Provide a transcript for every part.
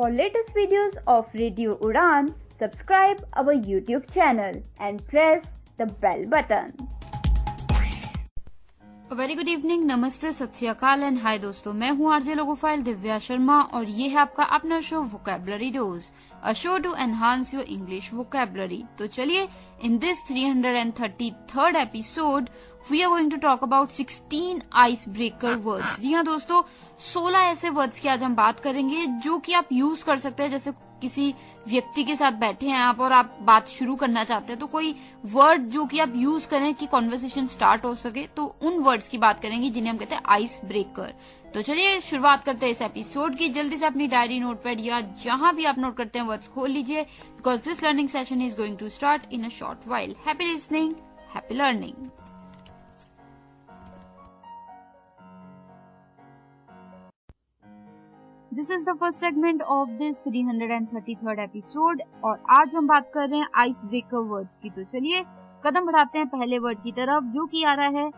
For latest videos of Radio Udan, subscribe our YouTube channel and press the bell button. Very good evening, नमस्ते, सत श्री अकाल and hi दोस्तों, मैं हूँ RJ logophile Divya Sharma और ये है आपका अपना show vocabulary dose, a show to enhance your English vocabulary. तो चलिए, in this 333rd episode we are going to talk about 16 ice breaker words. जी हाँ दोस्तों, 16 ऐसे वर्ड्स की आज हम बात करेंगे जो कि आप यूज कर सकते हैं। जैसे किसी व्यक्ति के साथ बैठे हैं आप और आप बात शुरू करना चाहते हैं, तो कोई वर्ड जो कि आप यूज करें कि कॉन्वर्सेशन स्टार्ट हो सके, तो उन वर्ड्स की बात करेंगे जिन्हें हम कहते हैं आइस ब्रेकर। तो चलिए शुरुआत करते हैं इस एपिसोड की। जल्दी से अपनी डायरी, नोटपैड या जहां भी आप नोट करते हैं वर्ड्स खोल लीजिए, because this learning session is going to start in a short while. Happy listening, happy learning. This is the first segment of this 333rd episode और आज हम बात कर रहे हैं आइस ब्रेकर वर्ड्स की। तो चलिए कदम बढ़ाते हैं पहले वर्ड की तरफ, जो कि आ रहा है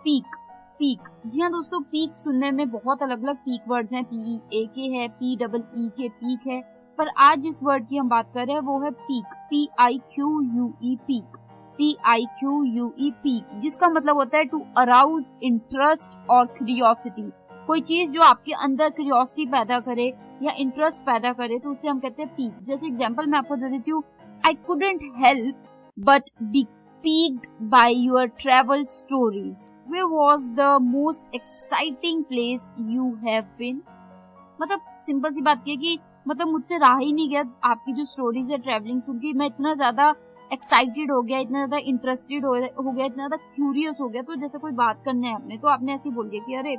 पीक। पीक, जी हाँ दोस्तों, पीक सुनने में बहुत अलग अलग पीक वर्ड्स हैं। PEAK है, PEE पीक है, पर आज जिस वर्ड की हम बात कर रहे हैं वो है peak. PIQUE peak, PIQUE peak, जिसका मतलब होता है टू अराउज इंटरेस्ट और क्यूरियोसिटी। कोई चीज जो आपके अंदर क्यूरियोसिटी पैदा करे या इंटरेस्ट पैदा करे, तो उसे हम कहते हैं पीक। जैसे एग्जांपल मैं आपको दे देती हूँ, I couldn't help but be piqued by your travel stories. Where was the most exciting place you have been? मतलब सिंपल सी बात ये कि मतलब मुझसे रहा ही नहीं गया आपकी जो स्टोरीज है ट्रैवलिंग सुन के। मैं इतना ज्यादा एक्साइटेड हो गया, इतना ज्यादा इंटरेस्टेड हो गया, इतना ज्यादा क्यूरियस हो गया। तो जैसे कोई बात करने है आपने, तो आपने ऐसे बोल दिया कि अरे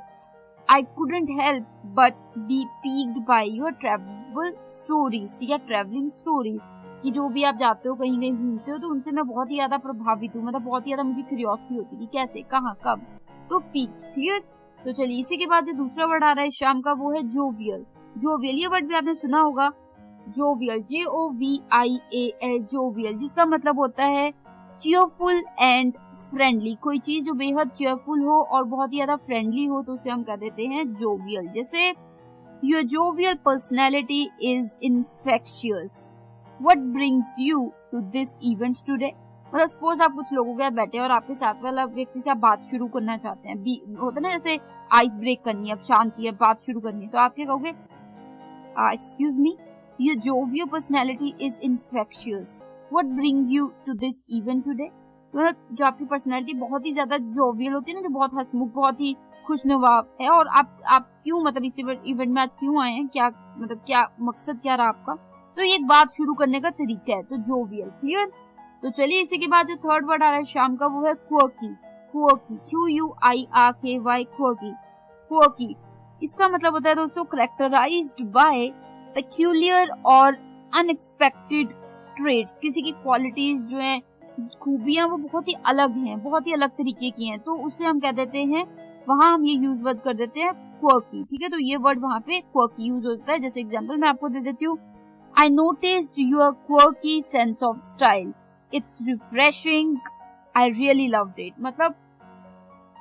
I couldn't help but be piqued by your travel stories या traveling stories, कि जो भी आप जाते हो कहीं कहीं घूमते हो तो उनसे मैं बहुत ही ज्यादा प्रभावित हूँ। मतलब बहुत ही ज्यादा मुझे क्यूरियोसिटी होती थी, कैसे, कहाँ, कब, तो पीक। ठीक है, तो चलिए इसी के बाद जो दूसरा वर्ड आ रहा है शाम का, वो है जोवियल। जोवियल, ये वर्ड भी आपने सुना होगा, जोवियल, JOVIAL, जोवियल, जिसका मतलब होता है चीयरफुल एंड फ्रेंडली। कोई चीज जो बेहद चीयरफुल हो और बहुत ही ज्यादा फ्रेंडली हो, तो उसे हम कह देते हैं जोवियल। जैसे your jovial personality is infectious, what brings you to this event today. मतलब सपोज आप कुछ लोगों के साथ बैठे और आपके साथ वाला व्यक्ति से आप बात शुरू करना चाहते हैं, होता ना जैसे आइस ब्रेक करनी है, अब शांति है, बात शुरू करनी है, तो आप क्या कहोगे, excuse me, your jovial personality is infectious, what brings you to this event today. मतलब जो आपकी पर्सनैलिटी बहुत ही ज्यादा जोवियल होती है ना, जो बहुत हंसमुख, बहुत ही खुशनुमा है, और आप क्यों मतलब इस इवेंट में आज क्यों आए हैं, क्या मतलब क्या मकसद क्या रहा आपका, तो ये एक बात शुरू करने का तरीका है, तो जोवियल। क्लियर। तो चलिए इसी के बाद जो थर्ड वर्ड आ रहा है शाम का, वो है quirky. Quirky, QUIRKY, quirky. Quirky, इसका मतलब होता है दोस्तों कैरेक्टराइज्ड बाय पेक्यूलियर और अनएक्सपेक्टेड ट्रेड्स। किसी की क्वालिटीज जो है, खूबियां, वो बहुत ही अलग हैं, बहुत ही अलग तरीके की हैं, तो उसे हम कह देते हैं, वहां हम ये यूज वर्ड कर देते हैं क्वर्की। ठीक है, तो ये वर्ड वहां पे क्वर्की यूज होता है। जैसे एग्जांपल मैं आपको दे देती हूँ, I noticed your quirky sense of style, it's refreshing, I really loved it. मतलब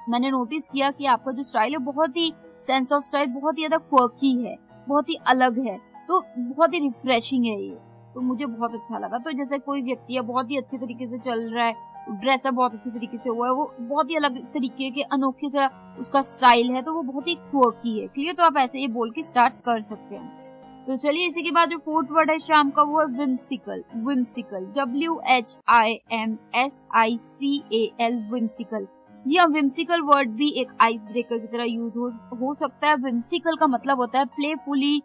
मैंने नोटिस किया कि आपका जो स्टाइल है, बहुत ही सेंस ऑफ स्टाइल बहुत ही ज्यादा क्वर्की है, बहुत ही अलग है, तो बहुत ही रिफ्रेशिंग है ये, तो मुझे बहुत अच्छा लगा। तो जैसे कोई व्यक्ति है, बहुत ही अच्छे तरीके से चल रहा है, ड्रेसअप बहुत अच्छे तरीके से हुआ है, वो बहुत ही अलग तरीके के अनोखे से उसका स्टाइल है, तो वो बहुत ही क्वर्की है। क्लियर, तो आप ऐसे ये बोल के स्टार्ट कर सकते हैं। तो चलिए इसी के बाद जो फोर्थ वर्ड है शाम का, वो है विम्सिकल। Whimsical, WHIMSICAL, whimsical. यह विम्सिकल वर्ड भी एक आइस ब्रेकर की तरह यूज हो सकता है। विम्सिकल का मतलब होता है प्लेफुली,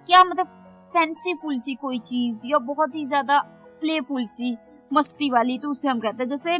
क्या मतलब फैंसीफुल सी कोई चीज, या बहुत ही ज्यादा प्लेफुल सी, मस्ती वाली, तो उसे हम कहते हैं। जैसे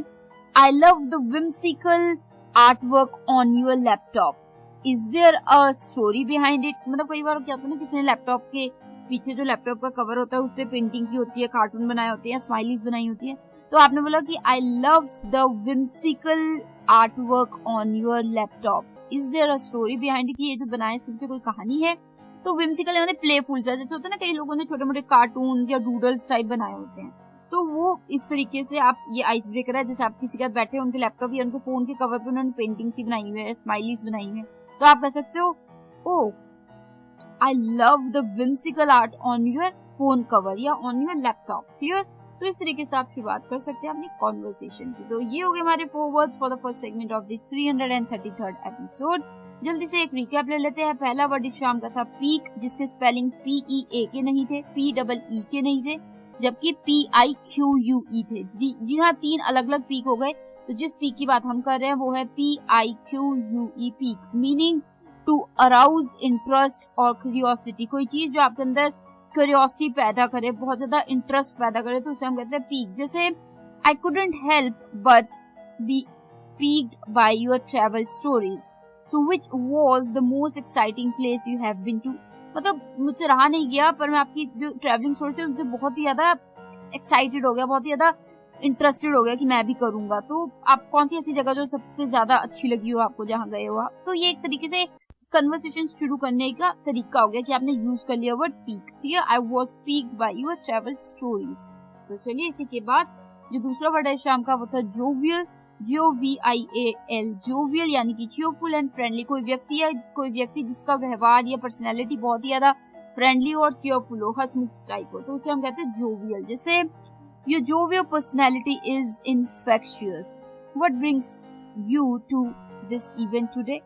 I love the whimsical art work on your laptop, is there a story behind it. मतलब कई बार क्या होता है ना, किसी ने लैपटॉप के पीछे जो लैपटॉप का कवर होता है, उस पे पेंटिंग की होती है, कार्टून बनाए होते हैं, स्माइलीज बनाई होती है, तो आपने बोला कि I love the whimsical art work on your laptop, is there a story behind it, ये जो बनाए इसमें कोई कहानी है। तो विम्सिकल यानी प्लेफुल सा, जैसे होता है ना कई लोगों ने छोटे मोटे कार्टून या डूडल्स टाइप बनाए होते हैं, तो वो इस तरीके से आप, ये आइस ब्रेकर है। जैसे आप किसी के साथ बैठे हैं, उनके लैपटॉप या उनके फोन के कवर पे उन्होंने पेंटिंग सी बनाई हुई है, स्माइलीज बनाई हुई है, तो आप कह सकते हो, oh I love the whimsical art on your phone cover या ऑन योर लैपटॉप। क्लियर? तो इस तरीके से आप शुरुआत कर सकते हैं अपनी कॉन्वर्सेशन की। तो ये हो गए हमारे 4 words for the first segment of this 333rd episode. जल्दी से एक रिकैप ले लेते हैं। पहला वर्ड इस शाम का था पीक, जिसके स्पेलिंग PEA के नहीं थे, PEE के नहीं थे, जबकि PIQUE थे। जी हाँ, 3 अलग अलग पीक हो गए। तो जिस पीक की बात हम कर रहे हैं वो है PIQUE pique, meaning to arouse interest और क्यूरियोसिटी। कोई चीज जो आपके अंदर क्यूरियोसिटी पैदा करे, बहुत ज्यादा इंटरेस्ट पैदा करे, तो उसे हम कहते हैं पीक। जैसे I couldn't help but be piqued by your travel stories, so which was the most exciting place you have been to. मतलब मुझसे रहा नहीं गया, पर मैं आपकी जो ट्रैवलिंग स्टोरी थी उससे बहुत ही ज्यादा एक्साइटेड हो गया, बहुत ही ज्यादा इंटरेस्टेड हो गया कि मैं भी करूंगा। तो आप कौन सी ऐसी जगह जो सबसे ज्यादा अच्छी लगी हो आपको, जहाँ गए हो आप? तो ये एक तरीके से कन्वर्सेशन शुरू करने का तरीका हो गया कि आपने यूज कर लिया वर्ड पीक। ठीक है, I was peaked by your travel stories. तो चलिए इसी के बाद जो दूसरा वर्ड है शाम का वो था जोवियल, JOVIAL, जोवियल यानी कि चीयरफुल एंड फ्रेंडली। कोई व्यक्ति जिसका व्यवहार या पर्सनैलिटी बहुत ही ज्यादा फ्रेंडली और चीयरफुल हो, हंसमुख टाइप हो, तो उसे हम कहते हैं जोवियल। जैसे your jovial personality is infectious, what brings you to this event today.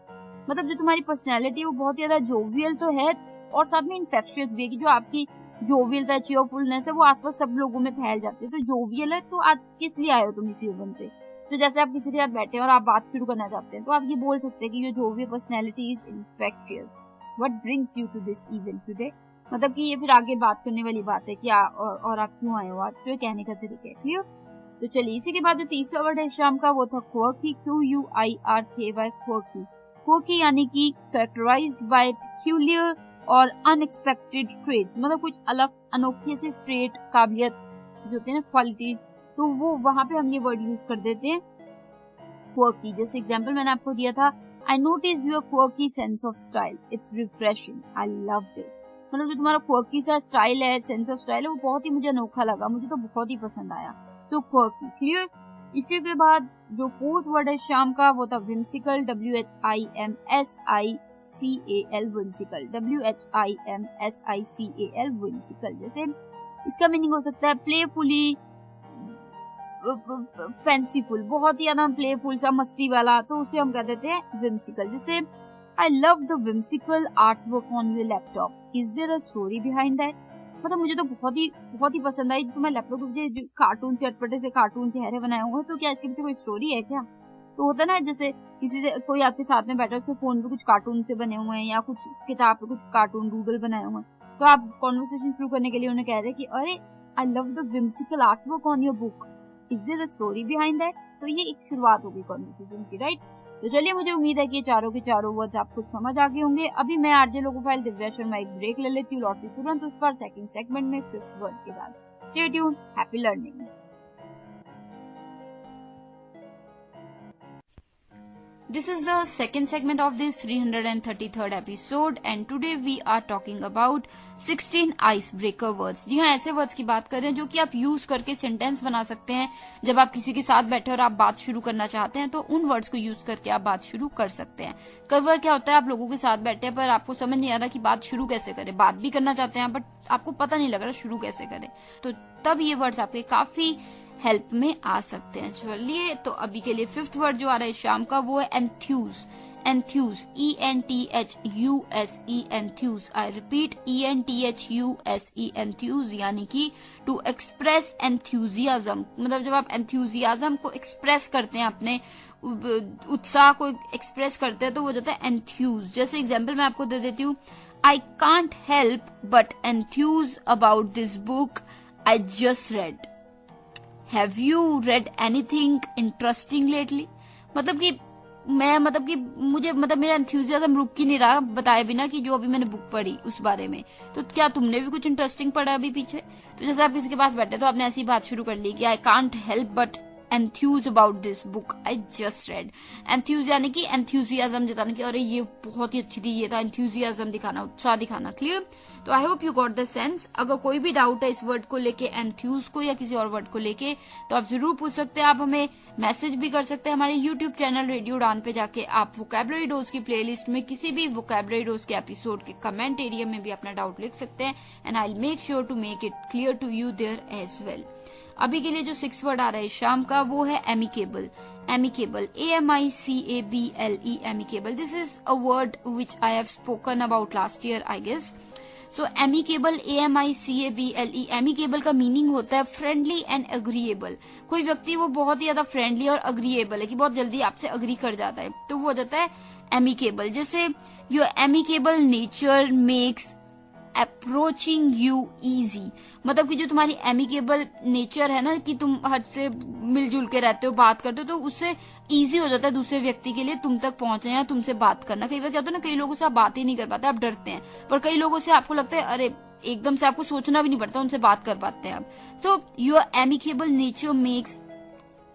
मतलब जो तुम्हारी पर्सनैलिटी है वो बहुत ज्यादा जोवियल तो है और साथ में इन्फेक्शियस भी है, कि जो आपकी जोवियलता, चीयरफुलनेस है वो आसपास सब लोगों में फैल जाती है। तो जोवियल है, तो आज किस लिए आए हो तुम इस इवेंट पे? तो जैसे आप किसी के साथ बैठे हैं और आप बात शुरू करना चाहते हैं, तो आप ये बोल सकते हैं कि your jovial personality is infectious, what brings you to this event today. मतलब कि ये फिर आगे बात करने वाली बात है कि और आप क्यों आए हो आज, तो ये कहने का तरीका है। क्लियर? तो चलिए इसी के बाद जो तीसरा वर्ड है शाम का वो था क्वर्की, QUIRKY, क्वर्की। क्वर्की यानी कि कैरेक्टराइज्ड बाय पेक्यूलियर और अनएक्सपेक्टेड ट्रेट, मतलब कुछ अलग अनोखी सी ट्रेट, काबिलियत जो होती है ना, क्वालिटीज, तो वो वहां पे हम ये वर्ड यूज कर देते हैं क्वर्की। जैसे एग्जांपल मैंने आपको दिया था, I notice your quirky sense of style, it's refreshing, I loved it. मतलब जो तुम्हारा क्वर्की सा स्टाइल है, सेंस ऑफ स्टाइल है, वो बहुत ही मुझे अनोखा लगा, मुझे तो बहुत ही पसंद आया। सो क्वर्की। क्लियर? इसी के बाद जो फोर्थ वर्ड है शाम का वो था whimsical, WHIMSICAL, whimsical, WHIMSICAL, whimsical। जैसे इसका मीनिंग हो सकता है प्लेफुली फैंसीफुल, बहुत ही ज्यादा प्लेफुल सा, मस्ती वाला, तो उसे हम कह देते हैं whimsical। जैसे I love the whimsical artwork on your laptop, is there a story behind that. मतलब मुझे तो बहुत ही पसंद आई तुम्हारे लैपटॉप पे कार्टून से, अटपटे से कार्टून चेहरे बनाए हुए हैं, तो क्या इसके पीछे कोई स्टोरी है क्या? तो होता है ना, जैसे किसी से कोई आपके साथ में बैठा है, उसके फोन पे कुछ कार्टून से बने हुए हैं या कुछ किताब पे कुछ कार्टून डूडल बनाए हुए हैं, तो आप कॉन्वर्सेशन शुरू करने के लिए उन्हें कह रहे हैं कि अरे I love the whimsical artwork on your book, is there a story behind that. तो ये एक शुरुआत होगी कॉन्वर्सेशन की, राइट? तो चलिए मुझे उम्मीद है कि ये चारों के चारों वर्ड्स आपको समझ आ गए होंगे। अभी मैं आरजे लोकोफाइल दिव्या शर्मा एक ब्रेक ले लेती हूँ, लौटती तुरंत उस पर सेकंड सेगमेंट में 5th वर्ड के साथ। Stay tuned, happy learning. This is the second segment of this 333rd episode and today we are talking about 16 icebreaker words। जी हाँ, ऐसे वर्ड्स की बात कर रहे हैं जो कि आप यूज करके सेंटेंस बना सकते हैं। जब आप किसी के साथ बैठे और आप बात शुरू करना चाहते हैं तो उन वर्ड्स को यूज करके आप बात शुरू कर सकते हैं। कई बार क्या होता है, आप लोगों के साथ बैठे पर आपको समझ नहीं आ रहा कि बात शुरू कैसे करें, बात भी करना चाहते हैं बट आपको पता नहीं लग रहा शुरू कैसे करें, तो तब ये वर्ड्स आपके काफी हेल्प में आ सकते हैं। चलिए तो अभी के लिए 5th वर्ड जो आ रहा है शाम का वो है Enthuse. Enthuse, ENTHUSE, Enthuse. I repeat, ENTHUSE, Enthuse, यानी कि टू एक्सप्रेस एंथ्यूजियाज्म। मतलब जब आप एंथ्यूजियाज्म को एक्सप्रेस करते हैं, अपने उत्साह को एक्सप्रेस करते हैं, तो वो जाता है एंथ्यूज। जैसे एग्जाम्पल मैं आपको दे देती हूँ, I can't help but Enthuse about this book I just red. Have you read anything interesting lately? मतलब कि मुझे मेरा एंथ्यूजियाज्म रुक ही नहीं रहा बताए बिना कि जो अभी मैंने बुक पढ़ी उस बारे में। तो क्या तुमने भी कुछ इंटरेस्टिंग पढ़ा अभी पीछे? तो जैसे आप किसी के पास बैठे तो आपने ऐसी बात शुरू कर ली कि I can't help but enthuse about this book I just read. Enthuse यानी कि enthusiasm जताने की, अरे ये बहुत ही अच्छी थी, ये था enthusiasm दिखाना, उत्साह दिखाना. क्लियर? तो I hope you got the sense. अगर कोई भी डाउट है इस वर्ड को लेके, enthuse को या किसी और वर्ड को लेके, तो आप जरूर पूछ सकते हैं. आप हमें मैसेज भी कर सकते हैं हमारे यूट्यूब चैनल रेडियो उड़ान पे जाके. आप वोकैबुलरी डोज की प्लेलिस्ट में किसी भी वोकैबुलरी डोज के एपिसोड के कमेंट एरिया में भी अपना डाउट लिख सकते हैं, and I will make sure to make it clear to you there as well. अभी के लिए जो 6 वर्ड आ रहा है शाम का, वो है amicable. Amicable, AMICABLE, amicable. This is a word which I have spoken about last year I guess. So amicable, AMICABLE, amicable का मीनिंग होता है फ्रेंडली एंड अग्रीएबल. कोई व्यक्ति वो बहुत ही ज्यादा फ्रेंडली और अग्रीएबल है कि बहुत जल्दी आपसे अग्री कर जाता है, तो वो हो जाता है एमिकेबल. जैसे your amicable nature makes approaching you easy. मतलब कि जो तुम्हारी एमिकेबल नेचर है ना, कि तुम हद से मिलजुल के रहते हो, बात करते हो, तो उससे इजी हो जाता है दूसरे व्यक्ति के लिए तुम तक पहुंचना या तुमसे बात करना. कई बार क्या होता है ना, कई लोगों से आप बात ही नहीं कर पाते, आप डरते हैं. पर कई लोगों से आपको लगता है अरे एकदम से आपको सोचना भी नहीं पड़ता, उनसे बात कर पाते हैं आप. तो your amicable nature makes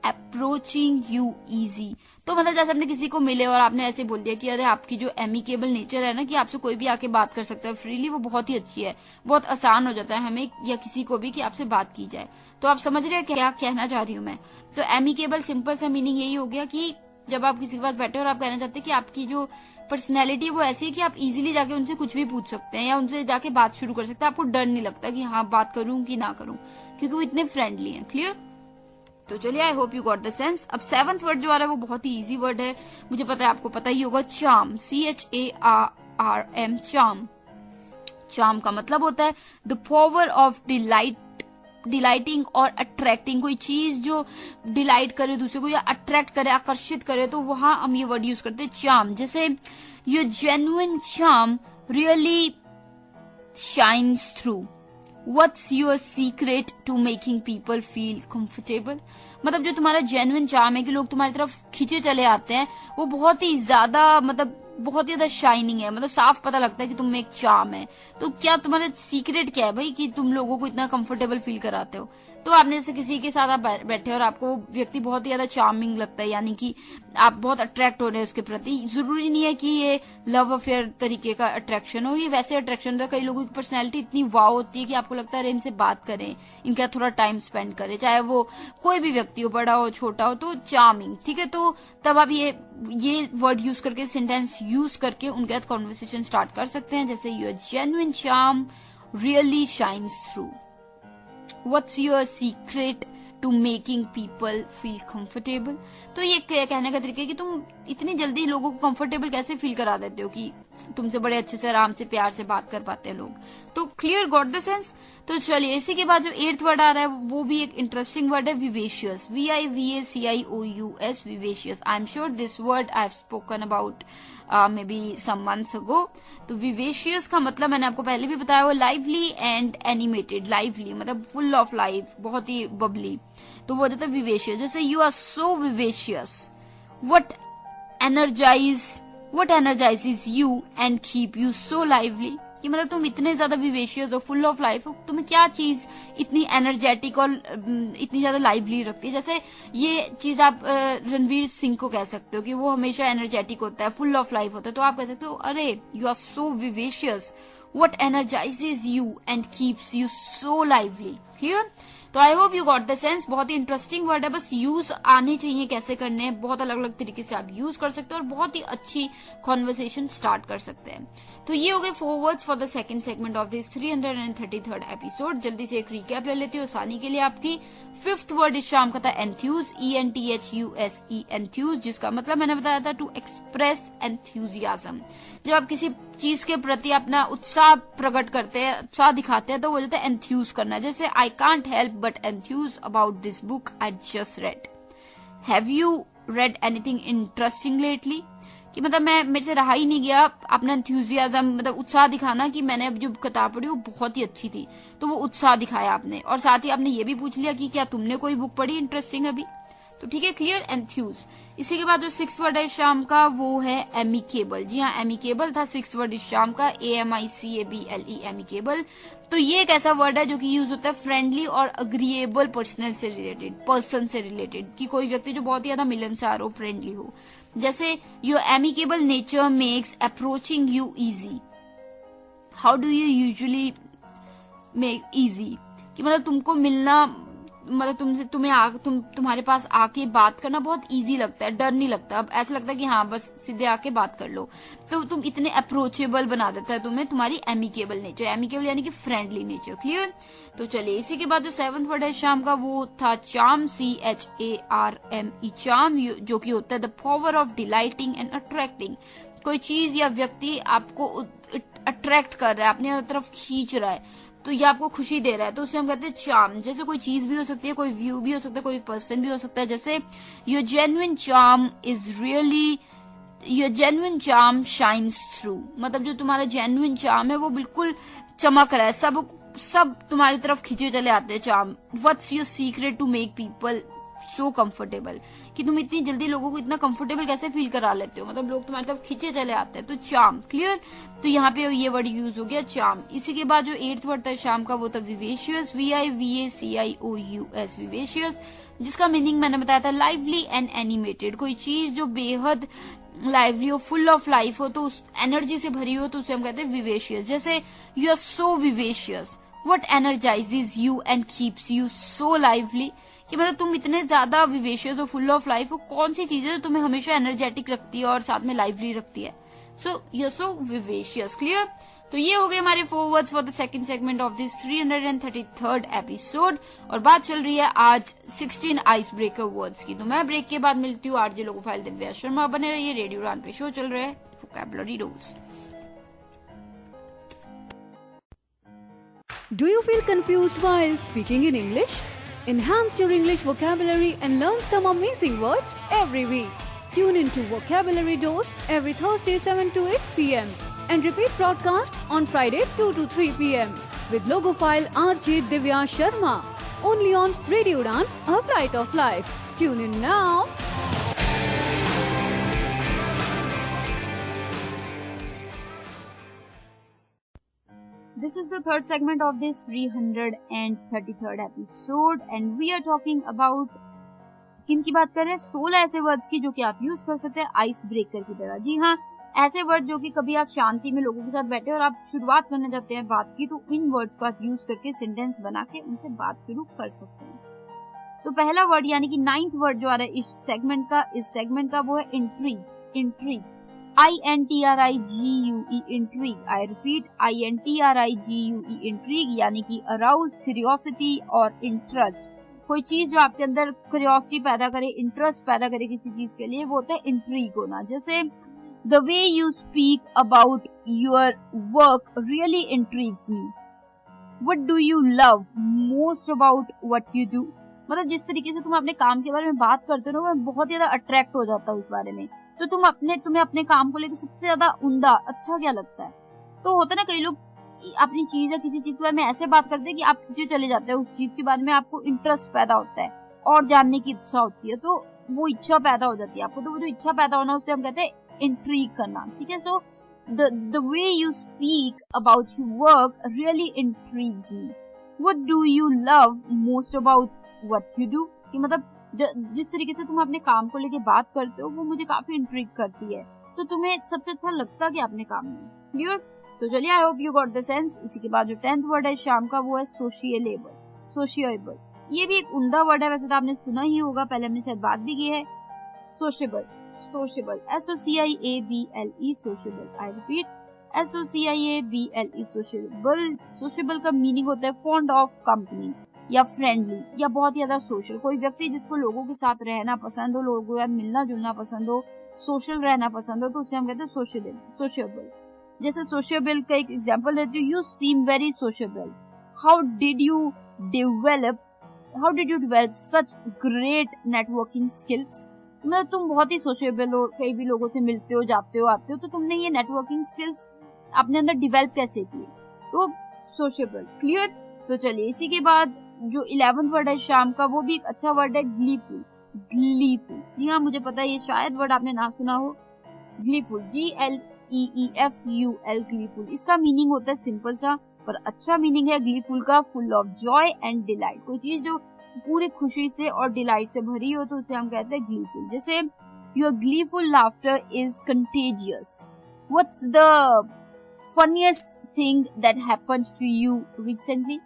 approaching you easy. तो मतलब जैसे आपने किसी को मिले और आपने ऐसे बोल दिया कि अरे आपकी जो एमिकेबल नेचर है ना, कि आपसे कोई भी आके बात कर सकता है फ्रीली, वो बहुत ही अच्छी है. बहुत आसान हो जाता है हमें या किसी को भी कि आपसे बात की जाए. तो आप समझ रहे हैं क्या कहना चाह रही हूँ मैं. तो एमिकेबल सिंपल सा मीनिंग यही हो गया कि जब आप किसी के पास बैठे और आप कहना चाहते हैं कि आपकी जो पर्सनैलिटी वो ऐसी है कि आप इजीली जाके उनसे कुछ भी पूछ सकते हैं या उनसे जाके बात शुरू कर सकते हैं. आपको डर नहीं लगता कि हाँ बात करूं कि ना करूं, क्योंकि वो इतने फ्रेंडली हैं. क्लियर? तो चलिए, I hope you got the sense. अब 7th वर्ड जो आ रहा है वो बहुत ही इजी वर्ड है, मुझे पता है आपको पता ही होगा. Charm, CHARM, charm. चार्म का मतलब होता है द पावर ऑफ डिलाइटिंग और अट्रैक्टिंग. कोई चीज जो डिलाइट करे दूसरे को या अट्रैक्ट करे, आकर्षित करे, तो वहां हम ये वर्ड यूज करते हैं चार्म. जैसे your genuine charm really shines through. What's your secret to making people feel comfortable? मतलब जो तुम्हारा जेन्युइन चार्म है कि लोग तुम्हारी तरफ खींचे चले आते हैं, वो बहुत ही ज्यादा, मतलब बहुत ही ज्यादा शाइनिंग है. मतलब साफ पता लगता है कि तुम में एक चार्म है. तो क्या तुम्हारा सीक्रेट क्या है भाई कि तुम लोगों को इतना कंफर्टेबल फील कराते हो? तो आपने जैसे किसी के साथ आप बैठे और आपको व्यक्ति बहुत ही ज्यादा चार्मिंग लगता है, यानी कि आप बहुत अट्रैक्ट हो रहे हैं उसके प्रति. जरूरी नहीं है कि ये लव अफेयर तरीके का अट्रैक्शन हो, ये वैसे अट्रैक्शन होता है. कई लोगों की पर्सनैलिटी इतनी वाव होती है कि आपको लगता है इनसे बात करें, इनका थोड़ा टाइम स्पेंड करें, चाहे वो कोई भी व्यक्ति हो, बड़ा हो छोटा हो, तो चार्मिंग. ठीक है, तो तब आप ये वर्ड यूज करके, सेंटेंस यूज करके उनके साथ कॉन्वर्सेशन स्टार्ट कर सकते हैं. जैसे your genuine charm really shines through. What's your secret to making people feel comfortable? तो ये कहने का तरीका है कि तुम इतनी जल्दी लोगों को कंफर्टेबल कैसे फील करा देते हो कि तुमसे बड़े अच्छे से आराम से प्यार से बात कर पाते हैं लोग. तो क्लियर, गॉट द सेंस. तो चलिए, इसी के बाद जो 8th वर्ड आ रहा है वो भी एक इंटरेस्टिंग वर्ड है, vivacious. VIVACIOUS, vivacious. I am sure this word I have spoken about maybe some months ago. तो विवेशियस का मतलब मैंने आपको पहले भी बताया, वो लाइवली एंड एनिमेटेड. लाइवली मतलब फुल ऑफ लाइफ, बहुत ही बबली, तो वो होता है विवेशियस. जैसे you are so vivacious. What energizes you and keep you so lively? कि मतलब तुम इतने ज्यादा विवेशियस हो, फुल ऑफ लाइफ हो, तुम्हें क्या चीज इतनी एनर्जेटिक और इतनी ज्यादा लाइवली रखती है? जैसे ये चीज आप रणवीर सिंह को कह सकते हो कि वो हमेशा एनर्जेटिक होता है, फुल ऑफ लाइफ होता है. तो आप कह सकते हो अरे you are so vivacious. What energizes you and keeps you so lively? Clear? तो I hope you got the sense. बहुत ही इंटरेस्टिंग वर्ड है, बस यूज आने चाहिए कैसे करने हैं. बहुत अलग अलग तरीके से आप यूज कर सकते हो और बहुत ही अच्छी कॉन्वर्सेशन स्टार्ट कर सकते हैं. तो ये हो गए 4 words for the second segment of this 333rd episode. जल्दी से एक रिकैप ले लेती हूँ आसानी के लिए आपकी. 5th वर्ड इस शाम का था एंथ्यूज, ENTHUSE, एंथ्यूज, जिसका मतलब मैंने बताया था टू एक्सप्रेस एंथ्यूजियाज्म. जब आप किसी चीज के प्रति अपना उत्साह प्रकट करते हैं, उत्साह दिखाते हैं, तो वो जाता है एंथ्यूज करना. जैसे I can't help but Enthuse about this book I just red. Have you read anything interesting lately? कि मतलब मेरे से रहा ही नहीं गया अपना एंथ्यूजियाज्म, मतलब उत्साह दिखाना कि मैंने अब जो किताब पढ़ी वो बहुत ही अच्छी थी. तो वो उत्साह दिखाया आपने, और साथ ही आपने ये भी पूछ लिया कि क्या तुमने कोई बुक पढ़ी इंटरेस्टिंग अभी. तो ठीक है, क्लियर, एंथ्यूज। इसी के बाद जो 6th वर्ड है शाम का वो है एमिकेबल। जी हाँ, एमिकेबल था 6th वर्ड इस शाम का, AMICABLE, एमिकेबल। तो ये एक ऐसा वर्ड है जो कि यूज होता है फ्रेंडली और अग्रीएबल पर्सन से रिलेटेड, कि कोई व्यक्ति जो बहुत ही ज्यादा मिलनसार हो, फ्रेंडली हो। जैसे your amicable nature makes approaching you easy. How do you usually make easy, कि मतलब तुमको मिलना, मतलब तुम्हारे पास आके बात करना बहुत इजी लगता है, डर नहीं लगता। अब ऐसा लगता है कि हाँ बस सीधे आके बात कर लो, तो तुम इतने अप्रोचेबल बना देता है तुम्हें तुम्हारी एमिकेबल नेचर। एमिकेबल यानी कि फ्रेंडली नेचर, क्लियर। तो चलिए, इसी के बाद जो 7th वर्ड है शाम का वो था चार्म, CHARME, चार्म, जो कि होता है the power of delighting and attracting. कोई चीज या व्यक्ति आपको अट्रैक्ट कर रहा है, अपनी तरफ खींच रहा है, तो ये आपको खुशी दे रहा है, तो उसे हम कहते हैं चार्म। जैसे कोई चीज भी हो सकती है, कोई व्यू भी हो सकता है, कोई पर्सन भी हो सकता है। जैसे your genuine charm shines through, मतलब जो तुम्हारा जेन्युइन चार्म है वो बिल्कुल चमक रहा है, सब तुम्हारी तरफ खींचे चले आते हैं charm. What's your secret to make people so comfortable, कि तुम इतनी जल्दी लोगों को इतना कंफर्टेबल कैसे फील करा लेते हो, मतलब लोग तुम्हारी तरफ खींचे चले आते हैं, तो चार्म, क्लियर। तो यहाँ पे ये वर्ड यूज हो गया चार्म। इसी के बाद जो 8th वर्ड था शाम का वो था विवेशियस, VIVACIOUS, विवेशियस, जिसका मीनिंग मैंने बताया था लाइवली एंड एनिमेटेड। कोई चीज जो बेहद लाइवली हो, फुल ऑफ लाइफ हो, तो उस एनर्जी से भरी हो, तो उसे हम कहते हैं विवेशियस। जैसे you are so vivacious, what energizes you and keeps you so lively, कि मतलब तुम इतने ज्यादा विवेशियस हो, फुल ऑफ लाइफ हो, कौन सी चीज है जो तुम्हें हमेशा एनर्जेटिक रखती है और साथ में लाइवली रखती है। So you are so vivacious, clear. तो ये हो गए हमारे 4 words for the second segment of this 333rd episode, और बात चल रही है आज 16 आइस ब्रेकर वर्ड्स की। तो मैं ब्रेक के बाद मिलती हूँ आरजे लोगो फाइल दिव्या शर्मा। बने रहिए, रेडियो उड़ान पे शो चल रहा है वोकैबुलरी रोज। Do you feel confused while speaking in English? Enhance your English vocabulary and learn some amazing words every week. Tune into Vocabulary Dose every Thursday 7 to 8 p.m. and repeat broadcast on Friday 2 to 3 p.m. with logophile RJ Divya Sharma. Only on Radio Udan, a flight of life. Tune in now. This is the third segment of this 333rd episode and we are talking about, किन की बात कर रहे हैं, 16 ऐसे words की जो कि आप यूज कर सकते हैं आइस ब्रेकर की तरह। जी हाँ, ऐसे वर्ड जो कि कभी आप शांति में लोगों के साथ बैठे और आप शुरुआत करना चाहते हैं बात की, तो इन वर्ड्स को आप यूज करके सेंटेंस बना के उनसे बात शुरू कर सकते हैं। तो पहला वर्ड यानी कि 9th वर्ड जो आ रहा है इस सेगमेंट का वो है intrigue. INTRIGUE, intrigue. I repeat, INTRIGUE, intrigue, यानी कि अराउज, क्यूरियोसिटी और इंटरेस्ट। कोई चीज जो आपके अंदर क्यूरियोसिटी पैदा करे, इंटरेस्ट पैदा करे किसी चीज के लिए, वो होता है इंट्रीग होना। जैसे the way you speak about your work really intrigues me. What do you love most about what you do, मतलब जिस तरीके से तुम अपने काम के बारे में बात करते हो, मैं बहुत ज्यादा अट्रैक्ट हो जाता हूँ उस बारे में। तो तुम्हें अपने काम को लेकर सबसे ज्यादा उम्दा अच्छा क्या लगता है। तो होता है ना, कई लोग अपनी चीज या किसी चीज के बारे में ऐसे बात करते हैं कि आप खींचे चले जाते हैं उस चीज के बारे में, आपको इंटरेस्ट पैदा होता है और जानने की इच्छा होती है, तो वो इच्छा पैदा हो जाती है आपको। तो वो जो इच्छा पैदा होना उसे हम कहते हैं इंट्रीग करना, ठीक है। So the way you speak about your work really intrigues me. What do you love most about what you do, कि मतलब जिस तरीके से तुम अपने काम को लेके बात करते हो वो मुझे काफी इंट्रीग करती है। तो तुम्हें सबसे अच्छा लगता क्या अपने काम में, क्लियर। तो चलिए, I hope you got the sense. इसी के बाद जो 10th वर्ड है शाम का वो है सोशिएबल। ये भी एक उम्दा वर्ड है, वैसे तो आपने सुना ही होगा, पहले हमने शायद बात भी की है। Sociable, SOCIABLE, sociable. I repeat, SOCIABLE, sociable. Sociable का मीनिंग होता है फॉन्ड ऑफ कंपनी या फ्रेंडली या बहुत ज्यादा सोशल। कोई व्यक्ति जिसको लोगों के साथ रहना पसंद हो, लोगों के साथ मिलना जुलना पसंद हो, सोशल रहना पसंद हो, तो उसे हम कहते हैं सोशिएबल। जैसे सोशिएबल का एक एग्जांपल है, you seem very sociable. How did you develop such great networking skills, मतलब तुम बहुत ही सोशिएबल हो, कई भी लोगों से मिलते हो, जाते हो, आते हो, तो तुमने ये नेटवर्किंग स्किल्स अपने अंदर डेवलप कैसे किए, तो सोशिएबल, क्लियर। तो चलिए, इसी के बाद जो 11th वर्ड है शाम का वो भी एक अच्छा वर्ड है, ग्लीफुल। ग्लीफुल। जी हाँ, मुझे पता है ये शायद वर्ड आपने ना सुना हो, ग्लीफुल, GLEEFUL, ग्लीफुल। इसका मीनिंग होता है सिंपल सा पर अच्छा मीनिंग है ग्लीफुल का, full of Joy and delight. कोई चीज जो पूरी खुशी से और डिलाइट से भरी हो तो उसे हम कहते हैं ग्लीफुल। जैसे your gleeful laughter is contagious. What's the funniest thing that happened to you recently?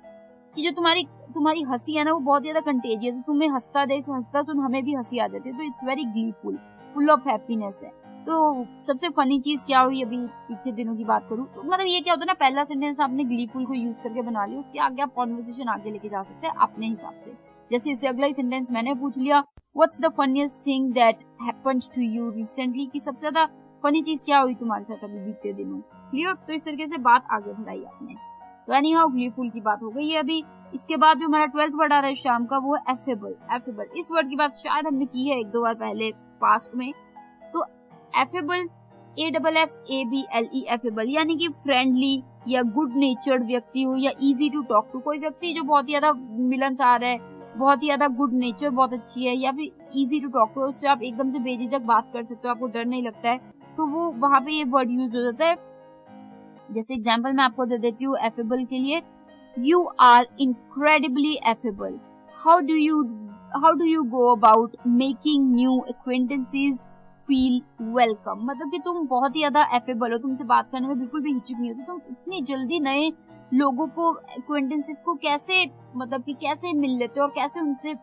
कि जो तुम्हारी हंसी है ना वो बहुत ज्यादा कंटेजियस है, तुम्हें हंसता देख हंसता सुन हमें भी हंसी आ जाती है, तो it's very gleeful, full of happiness है। तो सबसे फनी चीज क्या हुई अभी पिछले दिनों की बात करूं तो मतलब ये क्या होता है ना, पहला सेंटेंस आपने ग्लीफुल को यूज करके बना लिया, उसके आगे आप कॉन्वर्सेशन आगे लेके जा सकते हैं अपने हिसाब से। जैसे इससे अगला ही सेंटेंस मैंने पूछ लिया, what's the funniest thing that happened to you recently, कि सबसे ज्यादा फनी चीज क्या हुई तुम्हारे साथ अभी बीते दिनों। क्लियर? तो इस तरीके से बात आगे बढ़ाई आपने। तो एनी हाउ ग्लीफुल की बात हो गई है अभी। इसके बाद जो हमारा 12th वर्ड आ रहा है शाम का वो है एफेबल। एफेबल इस वर्ड की बात शायद हमने की है एक दो बार पहले पास्ट में। तो एफेबल, AFFABLE, एफेबल यानी कि फ्रेंडली या गुड नेचर्ड व्यक्ति हो या इजी टू टॉक टू। कोई व्यक्ति जो बहुत ही ज्यादा मिलनसार है, बहुत ही ज्यादा गुड नेचर बहुत अच्छी है, या फिर इजी टू टॉक टू, उससे आप एकदम से बेझिझक बात कर सकते हो, आपको डर नहीं लगता है, तो वो वहां पे ये वर्ड यूज हो जाता है। जैसे एग्जांपल मैं आपको दे देती हूँ एफेबल के लिए, you are incredibly affable. How do you go about making new acquaintances feel welcome. मतलब कि तुम बहुत ही ज्यादा एफेबल हो, तुमसे बात करने में बिल्कुल भी हिचक नहीं होती, तुम इतनी जल्दी नए लोगों को, एक्वेंटेंसेस को कैसे मतलब कि कैसे मिल लेते हो और कैसे उनसे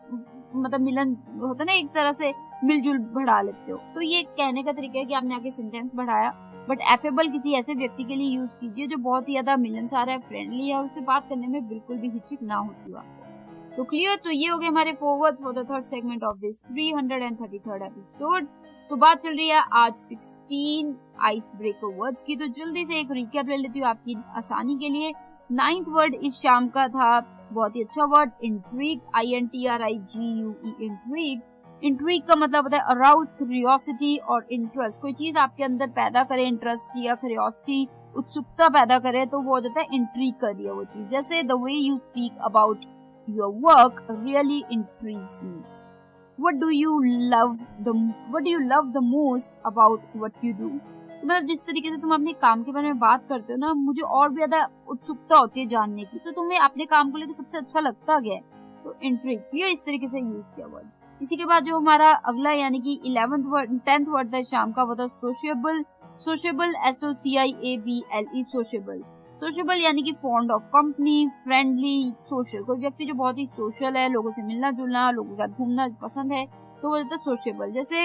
मतलब मिलन होता है ना, एक तरह से मिलजुल बढ़ा लेते हो। तो ये कहने का तरीका है कि आपने आगे सेंटेंस बढ़ाया, बट एफेबल किसी ऐसे व्यक्ति के लिए यूज कीजिए जो बहुत ही ज्यादा मिलनसार है, फ्रेंडली है और उससे बात करने में बिल्कुल भी हिचक ना होती हो आपको। तो क्लियर? तो ये हो गए हमारे forwards for the third segment of this 333rd episode. तो बात चल रही है आज 16 आइस ब्रेकर वर्ड्स की। तो जल्दी से एक रिकैप ले लेती हूँ आपकी आसानी के लिए। 9th वर्ड इस शाम का था बहुत ही अच्छा word, intrigue, INTRIGUE, intrigue. Intrigue का मतलब होता है अराउज क्यूरियोसिटी और इंटरेस्ट। कोई चीज आपके अंदर पैदा करे इंटरेस्ट या क्यूरियोसिटी, उत्सुकता पैदा करे, तो वो हो जाता है इंट्रीग कर दिया वो चीज। जैसे the way you speak about your work really intrigues me. What do you love the most about what you do? मतलब जिस तरीके से तुम अपने काम के बारे में बात करते हो ना, मुझे और भी ज्यादा उत्सुकता होती है जानने की, तो तुम्हें अपने काम को लेकर सबसे अच्छा लगता क्या है, तो इंट्रिग किया, इस तरीके से यूज किया वर्ड। इसी के बाद जो हमारा अगला यानी कि 10th वर्ड था शाम का वो था sociable. Sociable, SOCIABLE, sociable. Social यानी कि fond of company, friendly, social. कोई व्यक्ति जो बहुत ही सोशल है, लोगों से मिलना जुलना, लोगों के साथ घूमना पसंद है, तो वो होता है सोशेबल। जैसे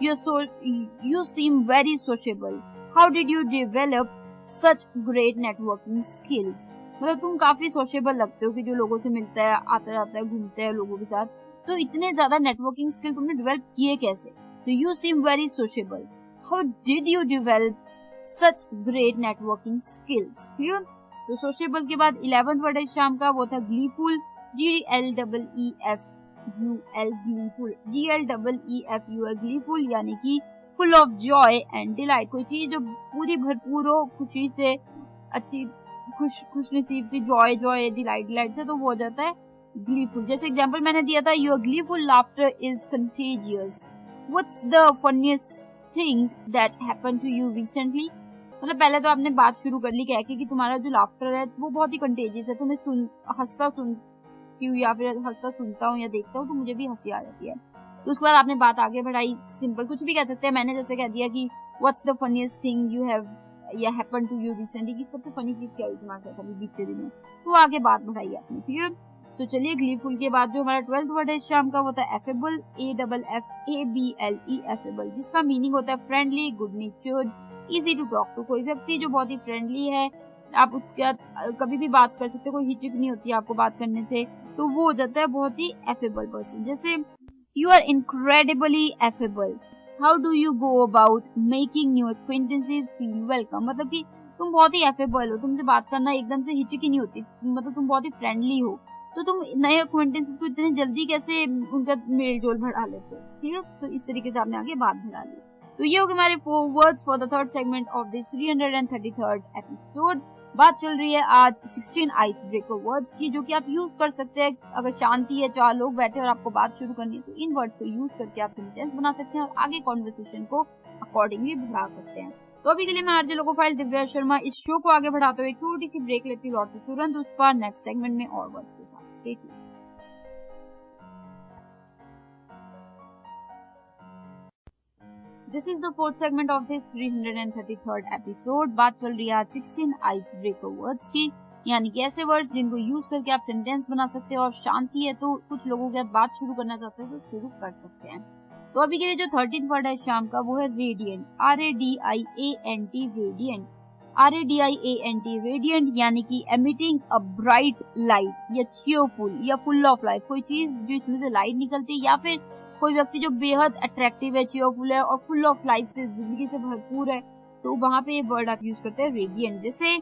you seem very sociable. How did you develop such great networking skills. मतलब तुम काफी सोशेबल लगते हो कि जो लोगों से मिलता है, आता जाता है, घूमते हैं लोगों के साथ, तो इतने ज्यादा नेटवर्किंग स्किल तुमने डेवलप किए कैसे। तो you seem very sociable. How did you develop such great networking skills. Clear? तो सोशेबल के बाद 11th वर्ड है शाम का वो था gleeful. GLEEFUL, gleeful, GLEEFUL, gleeful यानी कि full of Joy and delight. कोई चीज जो पूरी भरपूर हो खुशी से, अच्छी खुश नसीब सी, जॉय डिलाइट से, तो वो हो जाता है ग्लीफुल। जैसे एग्जांपल मैंने दिया था, your gleeful laughter is contagious. What's the funniest thing that happened to you recently. मतलब पहले तो आपने बात शुरू कर ली कह के कि तुम्हारा जो लाफ्टर है वो बहुत ही कंटेजियस है, तुम्हें हंसता सुनती हूँ या फिर हंसता सुनता हूँ या देखता हूँ तो मुझे भी हंसी आ जाती है। तो उसके बाद आपने बात आगे बढ़ाई, सिंपल कुछ भी कह सकते हैं। मैंने जैसे कह दिया कि what's the funniest thing you have या हैपेंड टू यू रिसेंटली, की सबसे फनी चीज क्या हुई तुम्हारे साथ अभी बीते दिनों, तो आगे बात बढ़ाई आपने। क्लियर? तो चलिए ग्लीफुल के बाद जो हमारा 12th वर्ड है शाम का वो था एफेबल। AFFABLE, एफेबल, जिसका मीनिंग होता है friendly, good natured, easy to talk to. कोई व्यक्ति जो बहुत ही फ्रेंडली है, आप उसके साथ कभी भी बात कर सकते हो, कोई हिचक नहीं होती आपको बात करने से, तो वो हो जाता है बहुत ही एफेबल पर्सन। जैसे you are incredibly affable. How do you go about making new acquaintances feel welcome. मतलब कि तुम बहुत ही एफेबल हो, तुमसे बात करना एकदम से हिचक ही नहीं होती, मतलब तुम बहुत ही फ्रेंडली हो, तो तुम नए एक्वेंटेंसेस को इतने जल्दी कैसे उनका मेल जोल बढ़ा लेते हो। ठीक है? तो इस तरीके से आपने आगे बात बढ़ा ली। तो ये हो गए हमारे 4 words for the third segment of this 333rd episode. बात चल रही है आज 16 आइस ब्रेकर वर्ड्स की, जो कि आप यूज कर सकते हैं अगर शांति है, 4 लोग बैठे और आपको बात शुरू करनी है, तो इन वर्ड्स को यूज करके आप सेंटेंस बना सकते हैं और आगे कॉन्वर्सेशन को अकॉर्डिंगली बढ़ा सकते हैं। तो अभी के लिए मैं आरजे लोकोफाइल दिव्या शर्मा इस शो को आगे बढ़ाते हुए छोटी सी ब्रेक लेती हूँ, लौटती तुरंत उस पर नेक्स्ट सेगमेंट में और वर्ड्स के साथ। Stay tuned. This is the fourth segment of this 333rd episode। बात चल रही है आज 16 आइस ब्रेकर वर्ड्स की, यानी कि ऐसे वर्ड जिनको यूज करके आप सेंटेंस बना सकते हैं और शांति है तो कुछ लोगों के साथ बात शुरू करना चाहते हैं तो शुरू कर सकते हैं। तो अभी के लिए जो 13th वर्ड है शाम का वो है radiant, RADIANT, radiant, RADIANT, radiant यानी कि एमिटिंग अ ब्राइट लाइट या चीयरफुल या फुल ऑफ लाइफ, कोई चीज जो इसमें से लाइट निकलती है या फिर कोई व्यक्ति जो बेहद अट्रैक्टिव है, चीयरफुल है और फुल ऑफ लाइफ से, जिंदगी से भरपूर है, तो वहां पे ये वर्ड आप यूज करते हैं रेडिएंट। जैसे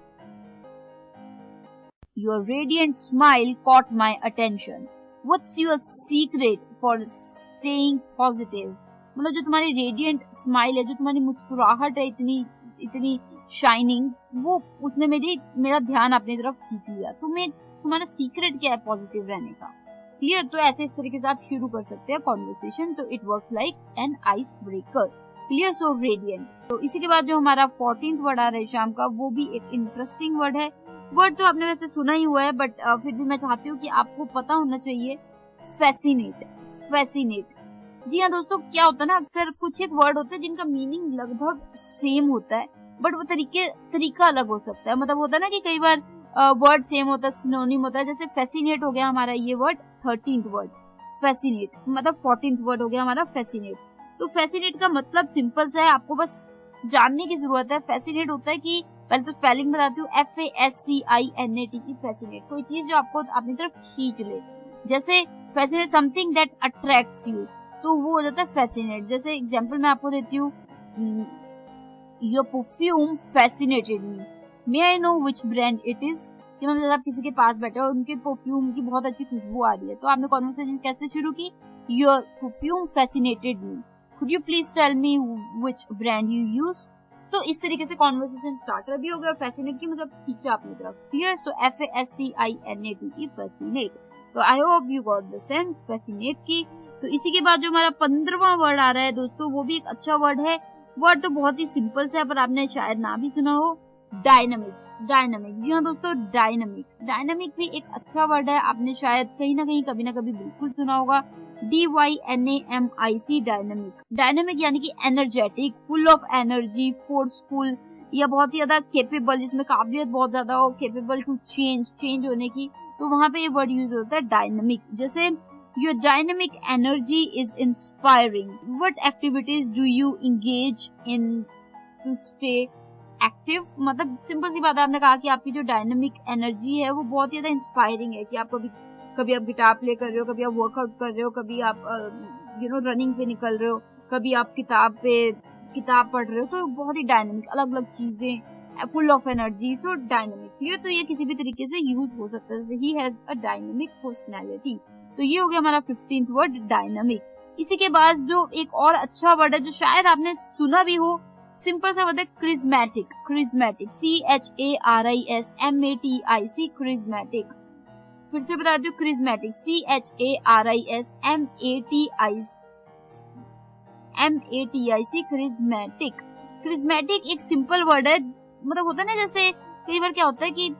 your radiant smile caught my attention, what's your secret for staying positive, मतलब जो तुम्हारी रेडिएंट स्माइल है, जो तुम्हारी मुस्कुराहट है इतनी इतनी शाइनिंग, वो उसने मेरा ध्यान अपनी तरफ खींच लिया। तुम्हारा सीक्रेट क्या है पॉजिटिव रहने का? क्लियर? तो ऐसे इस तरीके से आप शुरू कर सकते हैं कॉन्वर्सेशन, तो it works like an ice breaker. Clear? So radiant. तो इसी के बाद जो हमारा 14th वर्ड आ रहा है शाम का, वो भी एक इंटरेस्टिंग वर्ड है। वर्ड तो आपने वैसे सुना ही हुआ है, बट फिर भी मैं चाहती हूँ कि आपको पता होना चाहिए, फैसिनेट। फैसिनेट, जी हाँ दोस्तों, क्या होता है ना, अक्सर कुछ एक वर्ड होते हैं जिनका मीनिंग लगभग सेम होता है, बट वो तरीका अलग हो सकता है। मतलब होता है ना कि कई बार वर्ड सेम होता है, सिनोनिम होता है। जैसे फैसिनेट हो गया हमारा ये वर्ड 13th वर्ड, फैसिनेट मतलब 14th वर्ड हो गया हमारा फैसिनेट। तो फैसिनेट का मतलब सिंपल सा है, आपको बस जानने की जरूरत है। फैसिनेट होता है कि पहले तो स्पेलिंग बताती हूँ, FASCINAT की फैसिनेट, कोई चीज जो आपको अपनी तरफ खींच ले। जैसे fascinate something that attracts you, तो वो हो जाता है फैसिनेट। जैसे एग्जांपल मैं आपको देती हूँ, your perfume fascinated me, may I know which brand it is, कि मतलब आप किसी के पास बैठे हो, उनके परफ्यूम की बहुत अच्छी खुशबू आ रही है, तो आपने कॉन्वर्सेशन कैसे शुरू की? Your perfume fascinated me, could you please tell me which brand you use. तो इस तरीके से कॉन्वर्सेशन स्टार्टर भी हो गया और फैसिनेट की मतलब खींचा अपनी तरफ। क्लियर? सो FASCINAT की फैसिनेट। तो I hope you got the sense fascinate की। तो इसी के बाद जो हमारा 15वां वर्ड आ रहा है दोस्तों, वो भी एक अच्छा वर्ड है। वर्ड तो बहुत ही सिंपल सा है, पर आपने शायद ना भी सुना हो, डायनामिक। डायनामिक, जी हाँ दोस्तों, डायनामिक। डायनामिक भी एक अच्छा वर्ड है, आपने शायद कहीं ना कहीं कभी ना कभी बिल्कुल सुना होगा। DYNAMIC, dynamic. डायनामिक यानी कि energetic, full of energy, forceful या बहुत ही ज्यादा केपेबल, जिसमें काबिलियत बहुत ज्यादा हो, केपेबल टू चेंज होने की, तो वहां पे ये वर्ड यूज होता है डायनामिक। जैसे your dynamic energy is inspiring, what activities do you engage in to stay active, मतलब सिंपल सी बात है, आपने कहा कि आपकी जो डायनामिक एनर्जी है वो बहुत ही ज्यादा इंस्पायरिंग है, कि आप कभी आप गिटार प्ले कर रहे हो, कभी आप वर्कआउट कर रहे हो, कभी आप रनिंग पे निकल रहे हो, कभी आप किताब पढ़ रहे हो, तो बहुत ही डायनामिक, अलग अलग चीजें, full of energy, so dynamic. Clear? तो ये किसी भी तरीके से यूज हो सकता है, he has a dynamic personality. तो ये हो गया हमारा 15th वर्ड, डायनामिक। इसी के बाद जो एक और अच्छा वर्ड है जो शायद आपने सुना भी हो, सिंपल सा वर्ड है क्रिज्मेटिक। Charismatic, CHARISMATIC, charismatic. फिर से बता दूं, क्रिज्मेटिक, CHARISMATIC, क्रिज्मेटिक। क्रिज्मेटिक एक सिंपल वर्ड है, मतलब होता है ना, जैसे कई बार क्या होता है कि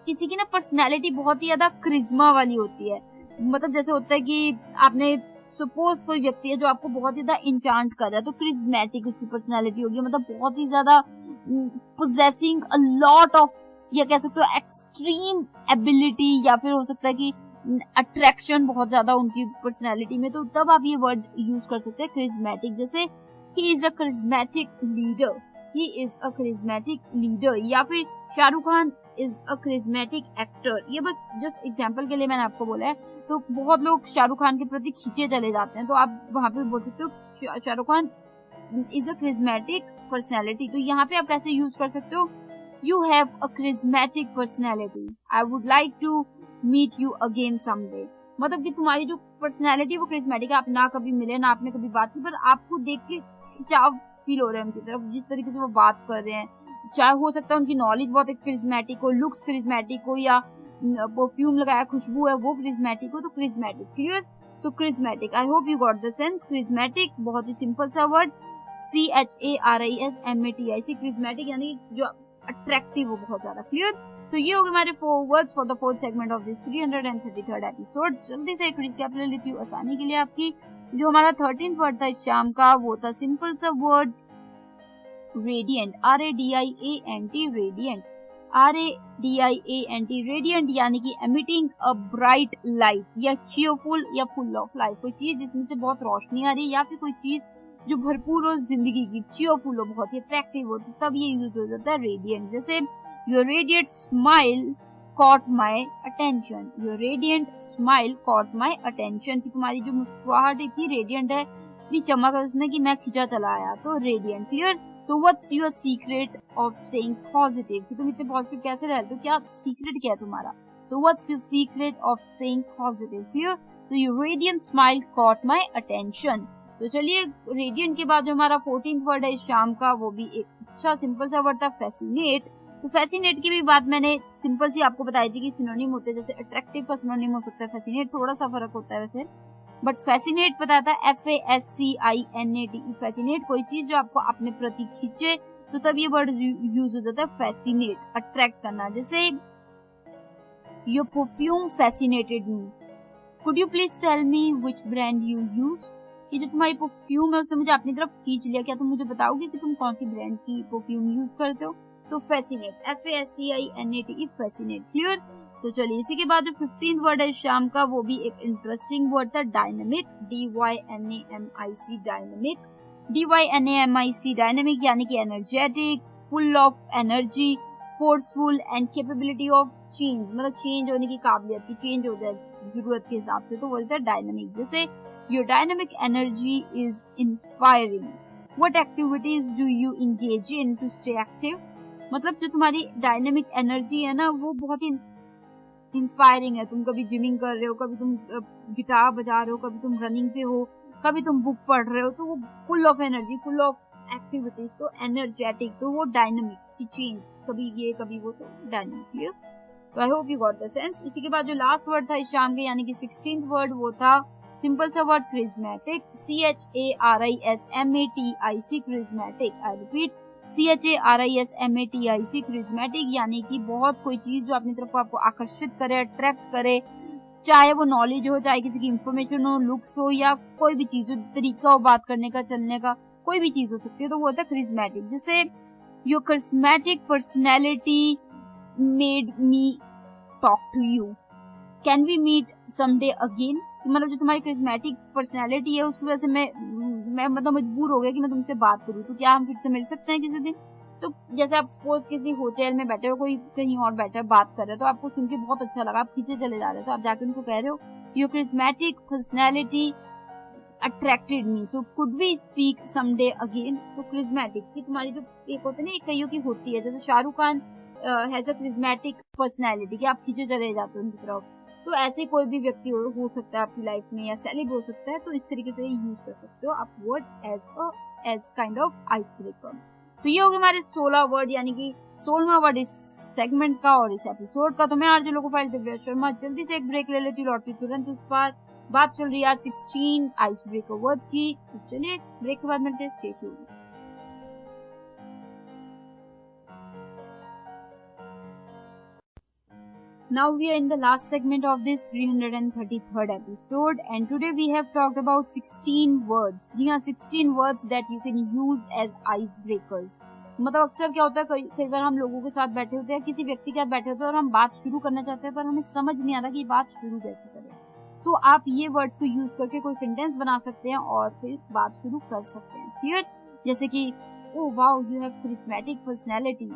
किसी की ना पर्सनैलिटी बहुत ही ज्यादा क्रिज्मा वाली होती है। मतलब जैसे होता है कि आपने सपोज कोई व्यक्ति है जो आपको बहुत ही ज्यादा इंचांट कर रहा है, तो क्रिज्मेटिक उसकी पर्सनैलिटी होगी, मतलब बहुत ही ज्यादा पोजेसिंग अ लॉट ऑफ, या कह सकते हो एक्सट्रीम एबिलिटी, या फिर हो सकता है कि अट्रैक्शन बहुत ज्यादा उनकी पर्सनैलिटी में, तो तब आप ये वर्ड यूज कर सकते हैं क्रिज्मेटिक। जैसे he is a charismatic leader, he is a charismatic leader, या फिर Shahrukh Khan is a charismatic actor. ये बस जस्ट एग्जांपल के लिए मैंने आपको बोला है। तो बहुत लोग शाहरुख खान के प्रति खींचे चले जाते हैं, तो आप वहां पे बोल सकते हो Shahrukh Khan is a charismatic personality. तो यहाँ पे आप कैसे यूज कर सकते हो, you have a charismatic personality, I would like to meet you again someday. मतलब कि तुम्हारी जो पर्सनैलिटी वो क्रिज्मेटिक है, आप ना कभी मिले, ना आपने कभी बात की, पर आपको देख के खिंचाव फील हो रहा है उनकी तरफ, जिस तरीके से वो बात कर रहे हैं, चाहे हो सकता है उनकी नॉलेज बहुत क्रिज्मेटिक हो, लुक्स क्रिज्मेटिक हो, या परफ्यूम लगाया खुशबू है वो क्रिज्मेटिक हो, तो क्रिज्मेटिक। क्लियर? तो charismatic, I hope you got the sense. Charismatic बहुत ही सिंपल सा वर्ड, CHARISMATIC, क्रिज्मेटिक यानी जो अट्रैक्टिव हो बहुत ज्यादा। क्लियर? तो ये हो गए हमारे 4 words for the 4th segment of this 333rd episode. जल्दी से एक रिकैप ले लेती हूँ आसानी के लिए आपकी। जो हमारा 13th वर्ड था इस शाम का वो था सिंपल सा word radiant, RADIANT, radiant, RADIANT, radiant यानी कि एमिटिंग अ ब्राइट लाइट, या चीयरफुल या फुल ऑफ लाइफ, कोई चीज जिसमें से बहुत रोशनी आ रही है, या फिर कोई चीज जो भरपूर हो जिंदगी की, चीयरफुल हो, बहुत ही अट्रैक्टिव हो, तो तब ये यूज हो जाता है रेडिएंट। जैसे your radiant smile caught my attention, your radiant smile caught my attention, कि तुम्हारी जो मुस्कुराहट इतनी रेडिएंट है, इतनी चमक है उसमें कि मैं खिंचा चला आया, तो रेडिएंट। क्लियर? तो what's your secret of staying positive, कि तुम इतने पॉजिटिव कैसे रहते हो, क्या सीक्रेट क्या है तुम्हारा, तो what's your secret of staying positive. Clear? So your radiant smile caught my attention। तो चलिए रेडिएंट के बाद जो हमारा 14th वर्ड है इस शाम का वो भी एक अच्छा सिंपल सा वर्ड था, फैसिनेट। तो फैसिनेट की भी बात मैंने सिंपल सी आपको बताई थी कि सिनोनिम होते हैं, जैसे अट्रैक्टिव का सिनोनिम हो सकता है फैसिनेट, थोड़ा सा फर्क होता है वैसे, बट फैसिनेट पता था FASCINAT, फैसिनेट कोई चीज जो आपको अपने प्रति खींचे, तो तब ये वर्ड यूज हो जाता है फैसिनेट, अट्रैक्ट करना। जैसे your perfume fascinated me, could you please tell me which brand you use, कि जो तुम्हारी परफ्यूम है उसने मुझे अपनी तरफ खींच लिया, क्या तुम मुझे बताओगे कि तुम कौन सी ब्रांड की परफ्यूम यूज करते हो, तो फैसिनेट, FASCINAT, फैसिनेट। क्लियर? तो चलिए इसी के बाद जो 15th वर्ड है शाम का वो भी एक इंटरेस्टिंग वर्ड था, dynamic, DYNAMIC, dynamic, DYNAMIC, dynamic यानी कि energetic, full of energy, forceful and capability of change, मतलब चेंज होने की काबिलियत की, चेंज हो जाए जरूरत के हिसाब से, तो वो होता है डायनामिक। जैसे your dynamic energy is inspiring, what activities do you engage in to stay active, मतलब जो तुम्हारी डायनेमिक एनर्जी है ना वो बहुत ही इंस्पायरिंग है, तुम कभी जिमिंग कर रहे हो, कभी तुम गिटार बजा रहे हो, कभी तुम रनिंग पे हो, कभी तुम बुक पढ़ रहे हो, तो वो full of energy, full of activities, तो एनर्जेटिक, तो वो डायनेमिक की चेंज, कभी ये कभी वो, तो डायनेमिक। तो I hope you got the sense. इसी के बाद जो लास्ट वर्ड था इस शाम के यानी कि 16th वर्ड वो था सिंपल सा word charismatic, CHARISMATIC, charismatic, I repeat CHARISMATIC, charismatic यानी कि बहुत कोई चीज जो अपनी तरफ आपको आकर्षित करे, अट्रैक्ट करे, चाहे वो नॉलेज हो, चाहे किसी की इंफॉर्मेशन हो, लुक्स हो, या कोई भी चीज हो, तरीका हो बात करने का, चलने का, कोई भी चीज हो सकती है, तो वो होता है क्रिज्मेटिक। जैसे your charismatic personality made me talk to you, can we meet someday again, मतलब जो तुम्हारी क्रिज्मेटिक पर्सनैलिटी है उसकी वजह से मैं मतलब मजबूर हो गया कि मैं तुमसे बात करूं, तो क्या हम फिर से मिल सकते हैं किसी दिन। तो जैसे आप सपोज किसी होटल में बैठे हो, कोई कहीं और बैठा है बात कर रहे हो, तो आपको सुन के बहुत अच्छा लगा, आप पीछे चले जा रहे हो, तो आप जाकर उनको कह रहे हो your charismatic personality attracted me, so could we speak someday again. तो क्रिज्मेटिक की तुम्हारी जो एक होती है ना, एक कईयों की होती है, जैसे Shahrukh Khan has a charismatic personality, कि आप खींचे चले जाते हो उनकी तरफ, तो ऐसे कोई भी व्यक्ति हो सकता है आपकी लाइफ में, या सेलिब हो सकता है, तो इस तरीके से यूज कर सकते हो आप word as kind of ice breaker. तो ये हो गए हमारे 16 वर्ड यानी कि 16वां वर्ड इस सेगमेंट का और इस एपिसोड का। तो मैं आरजे लोकोफाइल दिव्या शर्मा जल्दी से एक ब्रेक ले लेती हूँ, लौटती तुरंत उस पर। बात चल रही है आज 16 आइस ब्रेकर वर्ड्स की। तो चलिए ब्रेक के बाद मिलते हैं, stay tuned. Now we are in the last segment of this 333rd episode and today we have talked about 16 words. जी हाँ, 16 words that you can use as icebreakers. मतलब अक्सर क्या होता है, कई बार हम लोगों के साथ बैठे होते हैं, किसी व्यक्ति के साथ बैठे होते हैं और हम बात शुरू करना चाहते हैं पर हमें समझ नहीं आता कि बात शुरू कैसे करें। तो आप ये वर्ड्स को यूज करके कोई सेंटेंस बना सकते हैं और फिर बात शुरू कर सकते हैं। क्लियर? जैसे कि oh wow you have charismatic personality,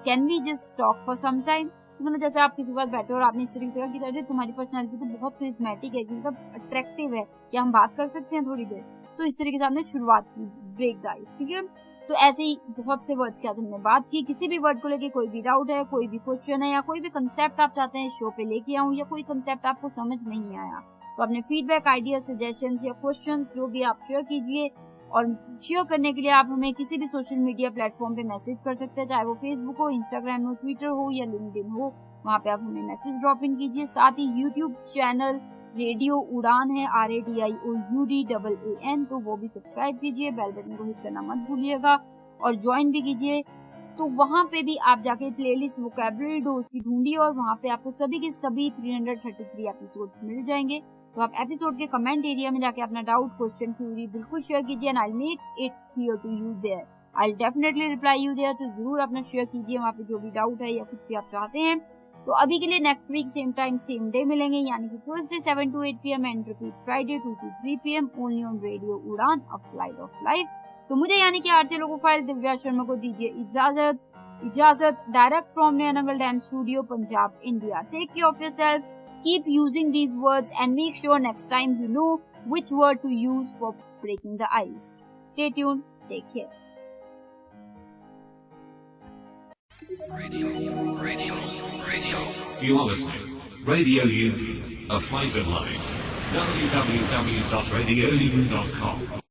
can we just talk for some time. मतलब जैसे आप किसी बात बैठे हो और आपने इस तरीके से कहा कि अरे तुम्हारी पर्सनैलिटी तो बहुत क्रिज्मेटिक है, मतलब अट्रैक्टिव है, क्या हम बात कर सकते हैं थोड़ी देर। तो इस तरीके से आपने शुरुआत की, ब्रेक द आइस। ठीक है? तो ऐसे ही बहुत से वर्ड्स की हमने बात की। किसी भी वर्ड को लेके कोई भी डाउट है, कोई भी क्वेश्चन है, या कोई भी कंसेप्ट आप चाहते हैं शो पे लेके आऊं, या कोई कंसेप्ट आपको समझ नहीं आया, तो अपने फीडबैक, आइडिया, सजेशंस या क्वेश्चन जो भी आप शेयर कीजिए और शेयर करने के लिए आप हमें किसी भी सोशल मीडिया प्लेटफॉर्म पे मैसेज कर सकते हैं, चाहे वो फेसबुक हो, इंस्टाग्राम हो, ट्विटर हो या लिंक्डइन हो, वहाँ पे आप हमें मैसेज ड्रॉप इन कीजिए। साथ ही यूट्यूब चैनल रेडियो उड़ान है, RADIOUDAAN, तो वो भी सब्सक्राइब कीजिए, बेल बटन को हिट करना मत भूलिएगा और ज्वाइन भी कीजिए। तो वहाँ पे भी आप जाके प्लेलिस्ट वोकैबुलरी डोज की ढूंढिए और वहाँ पे आपको सभी के सभी 333 एपिसोड्स मिल जाएंगे। तो आप एपिसोड के कमेंट एरिया में जाके अपना डाउट, क्वेश्चन, क्यूरी बिल्कुल शेयर कीजिए and I make it clear to you there. I definitely reply you there, तो जरूर अपना शेयर कीजिए वहाँ पे जो भी डाउट है या कुछ भी आप चाहते हैं। तो अभी के लिए next week same time same day मिलेंगे, यानी कि Thursday 7 to 8 PM and repeat Friday 2 to 3 PM only on radio Udaan, a flight of life. तो मुझे यानी कि आरजे लोकोफाइल दिव्या शर्मा को दीजिए इजाजत direct from Nangal dam studio, Punjab, India. Take care of yourself, keep using these words and make sure next time you know which word to use for breaking the ice. Stay tuned, take care. Radio. You are listening. Radio U, a flight of life. www.radioU.com